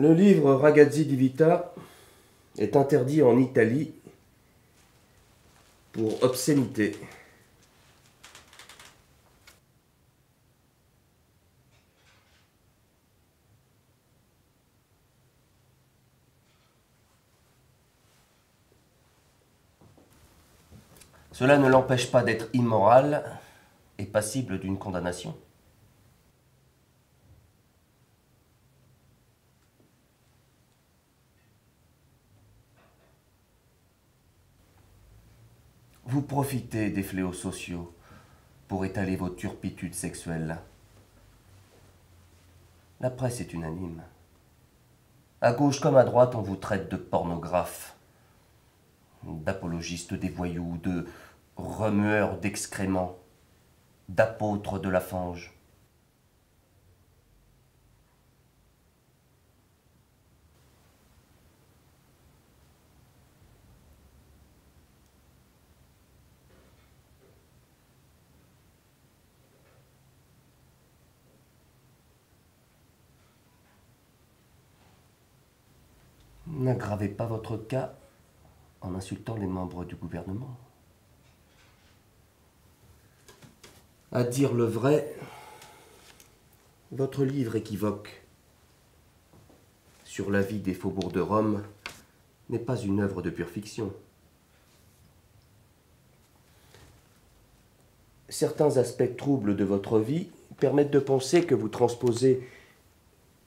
Le livre Ragazzi di Vita est interdit en Italie pour obscénité. Cela ne l'empêche pas d'être immoral et passible d'une condamnation. Vous profitez des fléaux sociaux pour étaler vos turpitudes sexuelles. La presse est unanime. À gauche comme à droite, on vous traite de pornographe, d'apologiste des voyous, de remueur d'excréments, d'apôtre de la fange. N'aggravez pas votre cas en insultant les membres du gouvernement. À dire le vrai, votre livre équivoque sur la vie des faubourgs de Rome n'est pas une œuvre de pure fiction. Certains aspects troubles de votre vie permettent de penser que vous transposez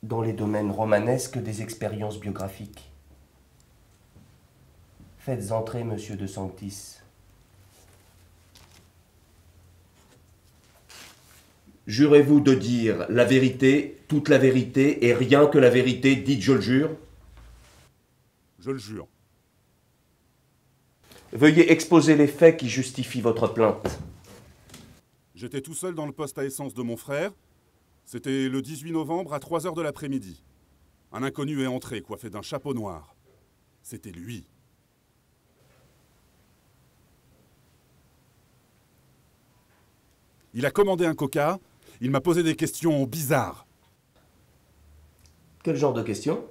dans les domaines romanesques des expériences biographiques. Faites entrer Monsieur de Sanctis. Jurez-vous de dire la vérité, toute la vérité, et rien que la vérité, dites je le jure? Je le jure. Veuillez exposer les faits qui justifient votre plainte. J'étais tout seul dans le poste à essence de mon frère. C'était le 18 novembre à 3 h de l'après-midi. Un inconnu est entré, coiffé d'un chapeau noir. C'était lui. Il a commandé un coca, il m'a posé des questions bizarres. Quel genre de questions?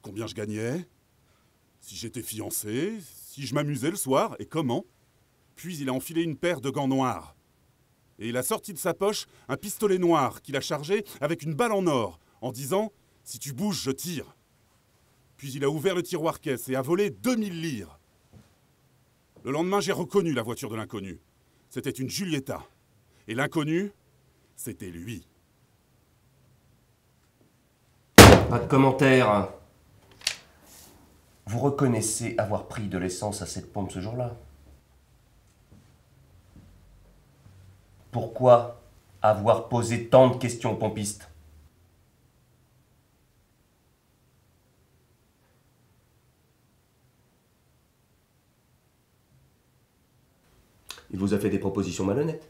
Combien je gagnais? Si j'étais fiancé? Si je m'amusais le soir? Et comment? Puis il a enfilé une paire de gants noirs. Et il a sorti de sa poche un pistolet noir qu'il a chargé avec une balle en or, en disant « Si tu bouges, je tire ». Puis il a ouvert le tiroir-caisse et a volé 2000 livres. Le lendemain, j'ai reconnu la voiture de l'inconnu. C'était une Giulietta. Et l'inconnu, c'était lui. Pas de commentaire. Vous reconnaissez avoir pris de l'essence à cette pompe ce jour-là? Pourquoi avoir posé tant de questions aux pompistes? Il vous a fait des propositions malhonnêtes?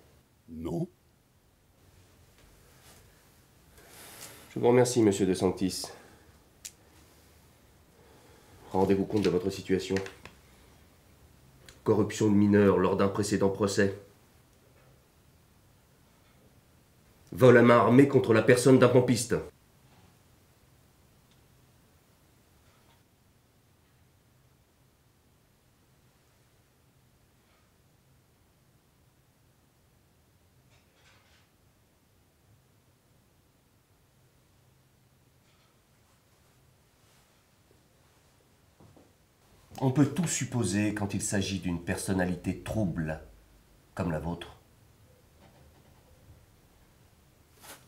Non. Je vous remercie, Monsieur de Sanctis. Rendez-vous compte de votre situation. Corruption de mineurs lors d'un précédent procès. Vol à main armée contre la personne d'un pompiste. On peut tout supposer quand il s'agit d'une personnalité trouble, comme la vôtre.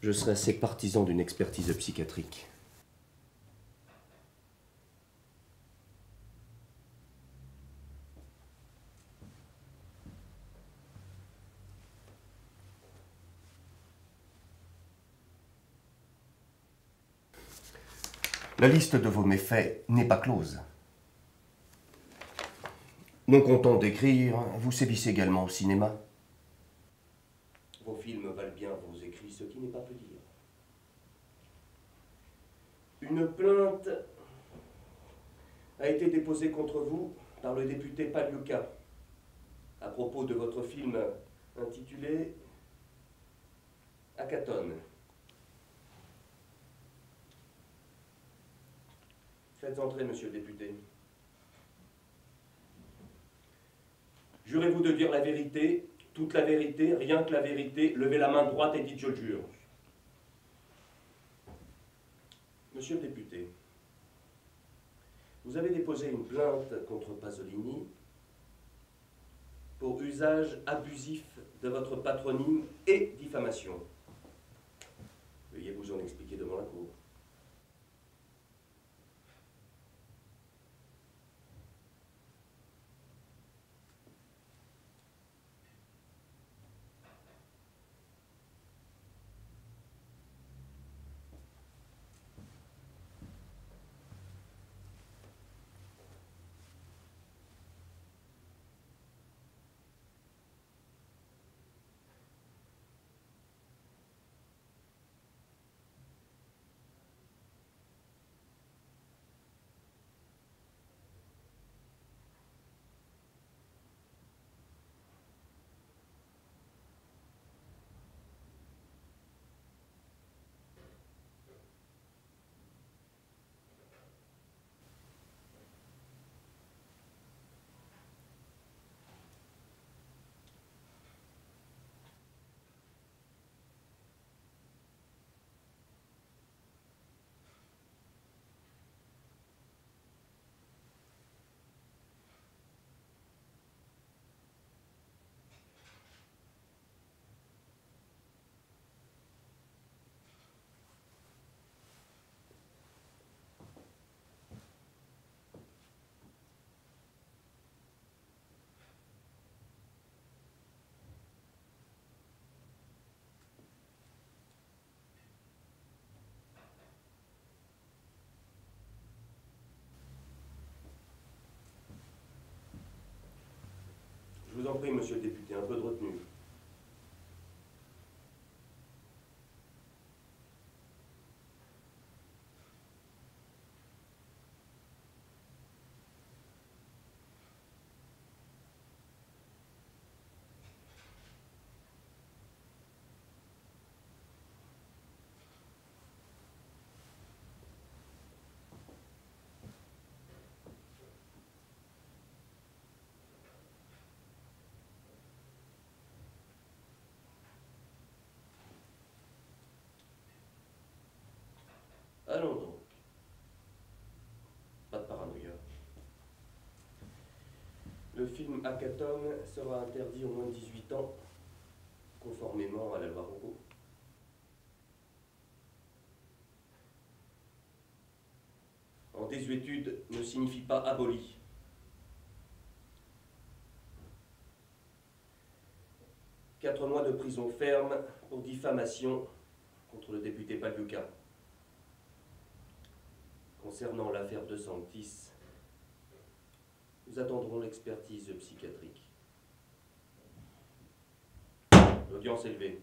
Je serais assez partisan d'une expertise psychiatrique. La liste de vos méfaits n'est pas close. Non content d'écrire, vous sévissez également au cinéma. Vos films valent bien vos écrits, ce qui n'est pas peu dire. Une plainte a été déposée contre vous par le député Pagliuca à propos de votre film intitulé Hackathon. Faites entrer, monsieur le député. Jurez-vous de dire la vérité, toute la vérité, rien que la vérité, levez la main droite et dites je le jure. Monsieur le député, vous avez déposé une plainte contre Pasolini pour usage abusif de votre patronyme et diffamation. Veuillez vous en expliquer devant la cour. Je vous en prie, monsieur le député, un peu de retenue. Allons donc. Pas de paranoïa. Le film Hackathon sera interdit aux moins de 18 ans, conformément à la loi Rocco. En désuétude ne signifie pas aboli. « 4 mois de prison ferme pour diffamation contre le député Pagliuca. Concernant l'affaire de Sanctis, nous attendrons l'expertise psychiatrique. L'audience est levée.